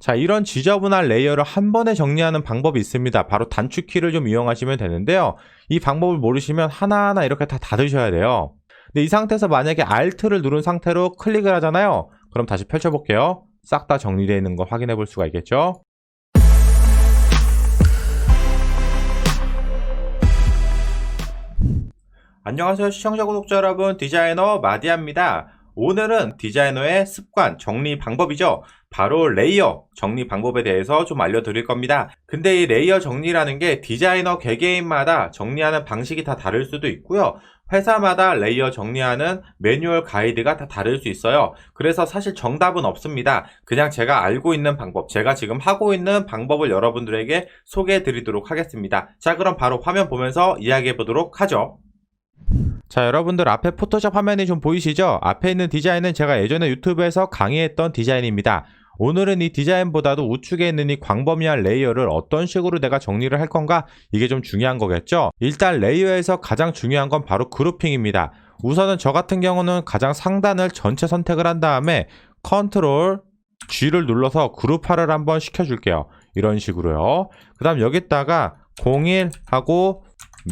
자, 이런 지저분한 레이어를 한 번에 정리하는 방법이 있습니다. 바로 단축키를 좀 이용하시면 되는데요. 이 방법을 모르시면 하나하나 이렇게 다 닫으셔야 돼요. 근데 이 상태에서 만약에 Alt를 누른 상태로 클릭을 하잖아요. 그럼 다시 펼쳐볼게요. 싹 다 정리되어 있는 거 확인해 볼 수가 있겠죠. 안녕하세요 시청자 구독자 여러분, 디자이너 마디아입니다. 오늘은 디자이너의 습관 정리 방법이죠. 바로 레이어 정리 방법에 대해서 좀 알려드릴 겁니다. 근데 이 레이어 정리라는 게 디자이너 개개인마다 정리하는 방식이 다 다를 수도 있고요. 회사마다 레이어 정리하는 매뉴얼 가이드가 다 다를 수 있어요. 그래서 사실 정답은 없습니다. 그냥 제가 알고 있는 방법, 제가 지금 하고 있는 방법을 여러분들에게 소개해 드리도록 하겠습니다. 자, 그럼 바로 화면 보면서 이야기해 보도록 하죠. 자, 여러분들 앞에 포토샵 화면이 좀 보이시죠? 앞에 있는 디자인은 제가 예전에 유튜브에서 강의했던 디자인입니다. 오늘은 이 디자인보다도 우측에 있는 이 광범위한 레이어를 어떤 식으로 내가 정리를 할 건가? 이게 좀 중요한 거겠죠? 일단 레이어에서 가장 중요한 건 바로 그룹핑입니다. 우선은 저 같은 경우는 가장 상단을 전체 선택을 한 다음에 컨트롤 G를 눌러서 그룹화를 한번 시켜줄게요. 이런 식으로요. 그 다음 여기다가 01하고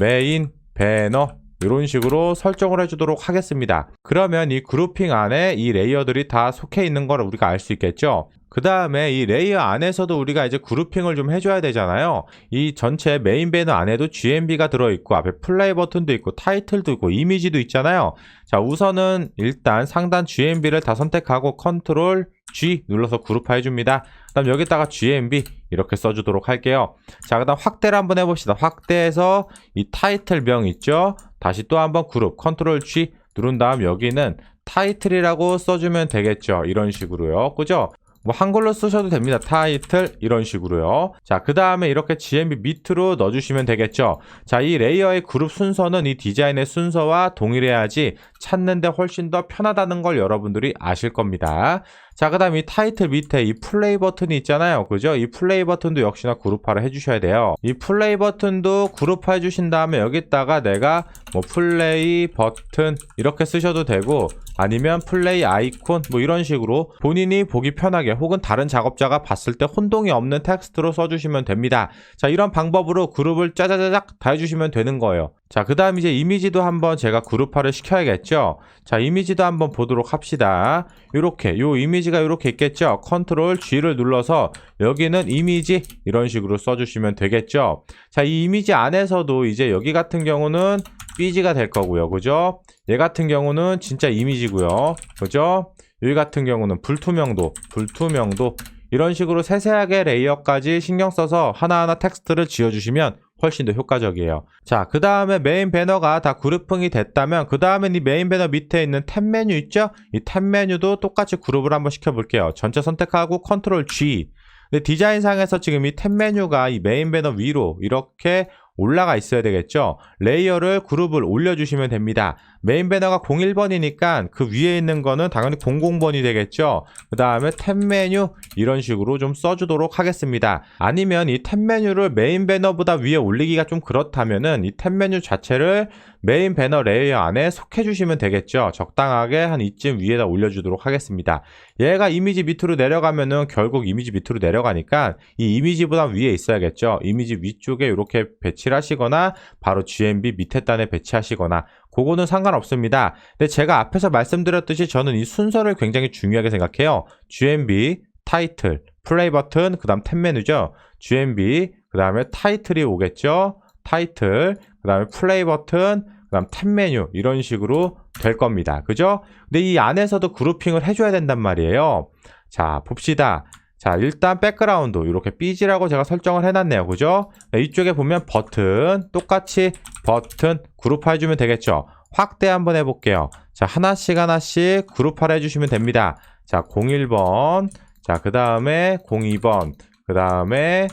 메인 배너 이런 식으로 설정을 해주도록 하겠습니다. 그러면 이 그룹핑 안에 이 레이어들이 다 속해 있는 걸 우리가 알 수 있겠죠. 그 다음에 이 레이어 안에서도 우리가 이제 그룹핑을 좀 해줘야 되잖아요. 이 전체 메인 배너 안에도 GMB가 들어있고 앞에 플레이 버튼도 있고 타이틀도 있고 이미지도 있잖아요. 자, 우선은 일단 상단 GMB를 다 선택하고 컨트롤 G 눌러서 그룹화 해줍니다. 그 다음 여기다가 GMB 이렇게 써주도록 할게요. 자, 그 다음 확대를 한번 해봅시다. 확대해서 이 타이틀명 있죠? 다시 또 한번 그룹 컨트롤 G 누른 다음 여기는 타이틀이라고 써주면 되겠죠. 이런 식으로요. 그죠? 뭐 한글로 쓰셔도 됩니다. 타이틀 이런 식으로요. 자, 그 다음에 이렇게 GMB 밑으로 넣어주시면 되겠죠. 자, 이 레이어의 그룹 순서는 이 디자인의 순서와 동일해야지 찾는데 훨씬 더 편하다는 걸 여러분들이 아실 겁니다. 자, 그 다음 이 타이틀 밑에 이 플레이 버튼이 있잖아요. 그죠? 이 플레이 버튼도 역시나 그룹화를 해주셔야 돼요. 이 플레이 버튼도 그룹화 해주신 다음에 여기다가 내가 뭐 플레이 버튼 이렇게 쓰셔도 되고 아니면 플레이 아이콘 뭐 이런 식으로 본인이 보기 편하게 혹은 다른 작업자가 봤을 때 혼동이 없는 텍스트로 써주시면 됩니다. 자, 이런 방법으로 그룹을 짜자자작 다 해주시면 되는 거예요. 자, 그 다음 이제 이미지도 한번 제가 그룹화를 시켜야겠죠. 자, 이미지도 한번 보도록 합시다. 요렇게 요 이미지가 요렇게 있겠죠. 컨트롤 G를 눌러서 여기는 이미지 이런 식으로 써주시면 되겠죠. 자, 이 이미지 안에서도 이제 여기 같은 경우는 BG가 될 거고요. 그죠? 얘 같은 경우는 진짜 이미지고요. 그죠? 여기 같은 경우는 불투명도 이런 식으로 세세하게 레이어까지 신경 써서 하나하나 텍스트를 지어주시면 훨씬 더 효과적이에요. 자, 그 다음에 메인 배너가 다 그룹핑이 됐다면 그 다음엔 이 메인 배너 밑에 있는 탭 메뉴 있죠? 이 탭 메뉴도 똑같이 그룹을 한번 시켜볼게요. 전체 선택하고 컨트롤 G. 근데 디자인상에서 지금 이 탭 메뉴가 이 메인 배너 위로 이렇게 올라가 있어야 되겠죠. 레이어를 그룹을 올려주시면 됩니다. 메인 배너가 01번이니까 그 위에 있는 거는 당연히 00번이 되겠죠. 그 다음에 탭 메뉴 이런 식으로 좀 써주도록 하겠습니다. 아니면 이 탭 메뉴를 메인 배너보다 위에 올리기가 좀 그렇다면은 이 탭 메뉴 자체를 메인 배너 레이어 안에 속해주시면 되겠죠. 적당하게 한 이쯤 위에다 올려주도록 하겠습니다. 얘가 이미지 밑으로 내려가면은 결국 이미지 밑으로 내려가니까 이 이미지보다 위에 있어야겠죠. 이미지 위쪽에 이렇게 배치를 하시거나 바로 GMB 밑에 단에 배치하시거나 그거는 상관없습니다. 근데 제가 앞에서 말씀드렸듯이 저는 이 순서를 굉장히 중요하게 생각해요. GMB, 타이틀, 플레이 버튼, 그 다음 탭 메뉴죠. GMB, 그 다음에 타이틀이 오겠죠. 타이틀, 그 다음에 플레이 버튼, 그 다음 탭 메뉴 이런 식으로 될 겁니다. 그죠? 근데 이 안에서도 그룹핑을 해줘야 된단 말이에요. 자, 봅시다. 자, 일단 백그라운드 이렇게 BG라고 제가 설정을 해놨네요. 그죠? 이쪽에 보면 버튼 똑같이 버튼 그룹화 해주면 되겠죠. 확대 한번 해볼게요. 자, 하나씩 그룹화를 해주시면 됩니다. 자, 01번, 자, 그 다음에 02번, 그 다음에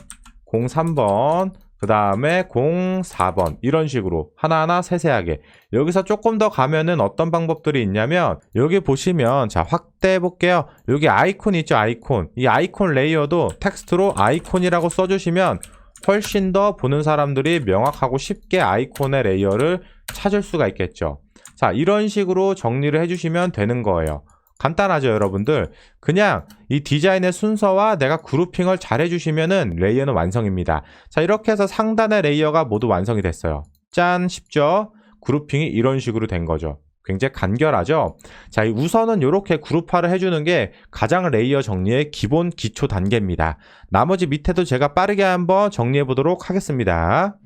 03번, 그 다음에 04번 이런 식으로 하나하나 세세하게. 여기서 조금 더 가면은 어떤 방법들이 있냐면 여기 보시면 자, 확대해 볼게요. 여기 아이콘 있죠. 아이콘. 이 아이콘 레이어도 텍스트로 아이콘이라고 써주시면 훨씬 더 보는 사람들이 명확하고 쉽게 아이콘의 레이어를 찾을 수가 있겠죠. 자, 이런 식으로 정리를 해주시면 되는 거예요. 간단하죠, 여러분들. 그냥 이 디자인의 순서와 내가 그룹핑을 잘 해주시면은 레이어는 완성입니다. 자, 이렇게 해서 상단의 레이어가 모두 완성이 됐어요. 짠, 쉽죠? 그룹핑이 이런 식으로 된 거죠. 굉장히 간결하죠? 자, 우선은 이렇게 그룹화를 해주는 게 가장 레이어 정리의 기본 기초 단계입니다. 나머지 밑에도 제가 빠르게 한번 정리해 보도록 하겠습니다.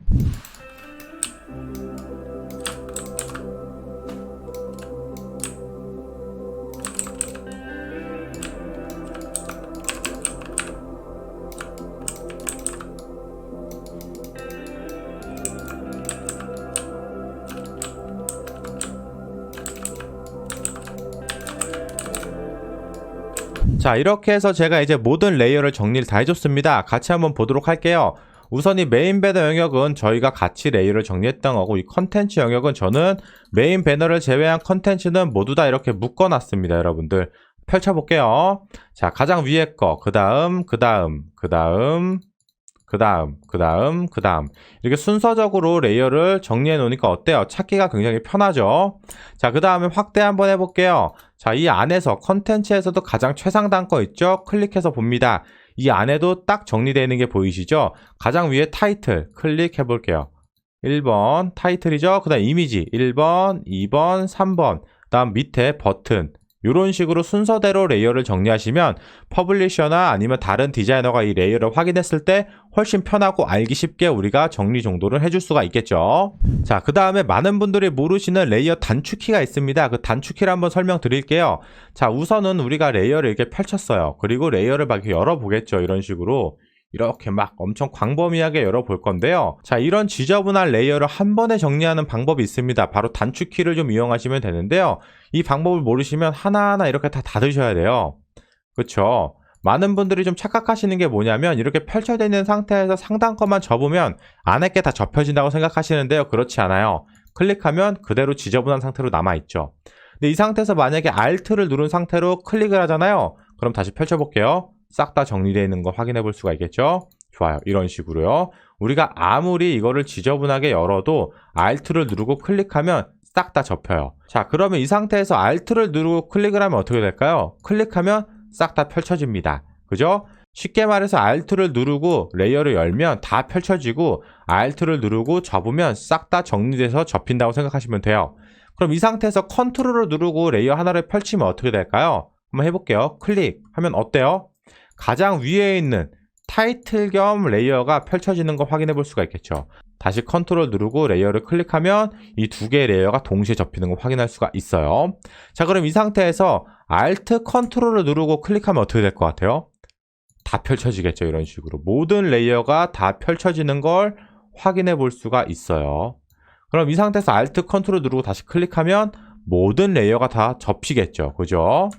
자, 이렇게 해서 제가 이제 모든 레이어를 정리를 다 해줬습니다. 같이 한번 보도록 할게요. 우선 이 메인 배너 영역은 저희가 같이 레이어를 정리했던 거고, 이 컨텐츠 영역은 저는 메인 배너를 제외한 컨텐츠는 모두 다 이렇게 묶어놨습니다. 여러분들 펼쳐볼게요. 자, 가장 위에 거, 그 다음 이렇게 순서적으로 레이어를 정리해 놓으니까 어때요? 찾기가 굉장히 편하죠? 자, 그 다음에 확대 한번 해볼게요. 자, 이 안에서 컨텐츠에서도 가장 최상단 거 있죠? 클릭해서 봅니다. 이 안에도 딱 정리되어 있는 게 보이시죠? 가장 위에 타이틀 클릭해 볼게요. 1번 타이틀이죠? 그 다음 이미지 1번, 2번, 3번, 그 다음 밑에 버튼, 이런 식으로 순서대로 레이어를 정리하시면 퍼블리셔나 아니면 다른 디자이너가 이 레이어를 확인했을 때 훨씬 편하고 알기 쉽게 우리가 정리 정도를 해줄 수가 있겠죠. 자, 그 다음에 많은 분들이 모르시는 레이어 단축키가 있습니다. 그 단축키를 한번 설명드릴게요. 자, 우선은 우리가 레이어를 이렇게 펼쳤어요. 그리고 레이어를 막 이렇게 열어보겠죠. 이런 식으로. 이렇게 막 엄청 광범위하게 열어볼 건데요. 자, 이런 지저분한 레이어를 한 번에 정리하는 방법이 있습니다. 바로 단축키를 좀 이용하시면 되는데요. 이 방법을 모르시면 하나하나 이렇게 다 닫으셔야 돼요. 그쵸? 많은 분들이 좀 착각하시는 게 뭐냐면 이렇게 펼쳐져 있는 상태에서 상단 것만 접으면 안에 게 다 접혀진다고 생각하시는데요. 그렇지 않아요. 클릭하면 그대로 지저분한 상태로 남아있죠. 근데 이 상태에서 만약에 Alt를 누른 상태로 클릭을 하잖아요. 그럼 다시 펼쳐볼게요. 싹 다 정리되어 있는 거 확인해 볼 수가 있겠죠? 좋아요. 이런 식으로요. 우리가 아무리 이거를 지저분하게 열어도 Alt를 누르고 클릭하면 싹 다 접혀요. 자, 그러면 이 상태에서 Alt를 누르고 클릭을 하면 어떻게 될까요? 클릭하면 싹 다 펼쳐집니다. 그죠? 쉽게 말해서 Alt를 누르고 레이어를 열면 다 펼쳐지고 Alt를 누르고 접으면 싹 다 정리돼서 접힌다고 생각하시면 돼요. 그럼 이 상태에서 컨트롤을 누르고 레이어 하나를 펼치면 어떻게 될까요? 한번 해볼게요. 클릭하면 어때요? 가장 위에 있는 타이틀 겸 레이어가 펼쳐지는 거 확인해 볼 수가 있겠죠. 다시 컨트롤 누르고 레이어를 클릭하면 이 두 개의 레이어가 동시에 접히는 거 확인할 수가 있어요. 자, 그럼 이 상태에서 Alt 컨트롤을 누르고 클릭하면 어떻게 될 것 같아요? 다 펼쳐지겠죠. 이런 식으로 모든 레이어가 다 펼쳐지는 걸 확인해 볼 수가 있어요. 그럼 이 상태에서 Alt 컨트롤 누르고 다시 클릭하면 모든 레이어가 다 접히겠죠. 그죠?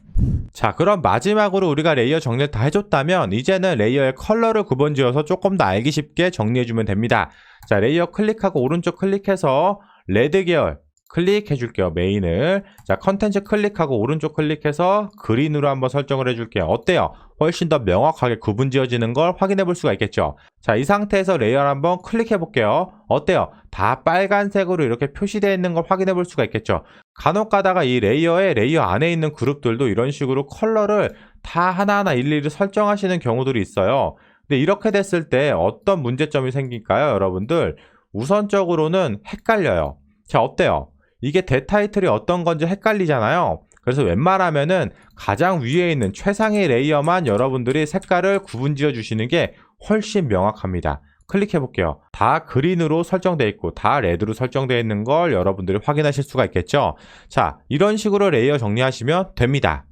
자, 그럼 마지막으로 우리가 레이어 정리를 다 해줬다면 이제는 레이어의 컬러를 구분지어서 조금 더 알기 쉽게 정리해주면 됩니다. 자, 레이어 클릭하고 오른쪽 클릭해서 레드 계열 클릭해 줄게요. 메인을. 자, 컨텐츠 클릭하고 오른쪽 클릭해서 그린으로 한번 설정을 해줄게요. 어때요? 훨씬 더 명확하게 구분 지어지는 걸 확인해 볼 수가 있겠죠. 자, 이 상태에서 레이어를 한번 클릭해 볼게요. 어때요? 다 빨간색으로 이렇게 표시되어 있는 걸 확인해 볼 수가 있겠죠. 간혹 가다가 이 레이어 안에 있는 그룹들도 이런 식으로 컬러를 다 하나하나 일일이 설정하시는 경우들이 있어요. 근데 이렇게 됐을 때 어떤 문제점이 생길까요, 여러분들? 우선적으로는 헷갈려요. 자, 어때요? 이게 대타이틀이 어떤 건지 헷갈리잖아요. 그래서 웬만하면은 가장 위에 있는 최상의 레이어만 여러분들이 색깔을 구분 지어 주시는 게 훨씬 명확합니다. 클릭해 볼게요. 다 그린으로 설정되어 있고 다 레드로 설정되어 있는 걸 여러분들이 확인하실 수가 있겠죠. 자, 이런 식으로 레이어 정리하시면 됩니다.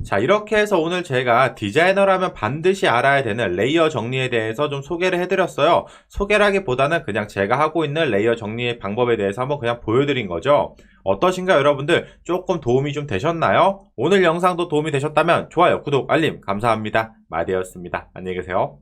자, 이렇게 해서 오늘 제가 디자이너라면 반드시 알아야 되는 레이어 정리에 대해서 좀 소개를 해드렸어요. 소개라기보다는 그냥 제가 하고 있는 레이어 정리의 방법에 대해서 한번 그냥 보여드린 거죠. 어떠신가요, 여러분들? 조금 도움이 좀 되셨나요? 오늘 영상도 도움이 되셨다면 좋아요, 구독, 알림 감사합니다. 마디였습니다. 안녕히 계세요.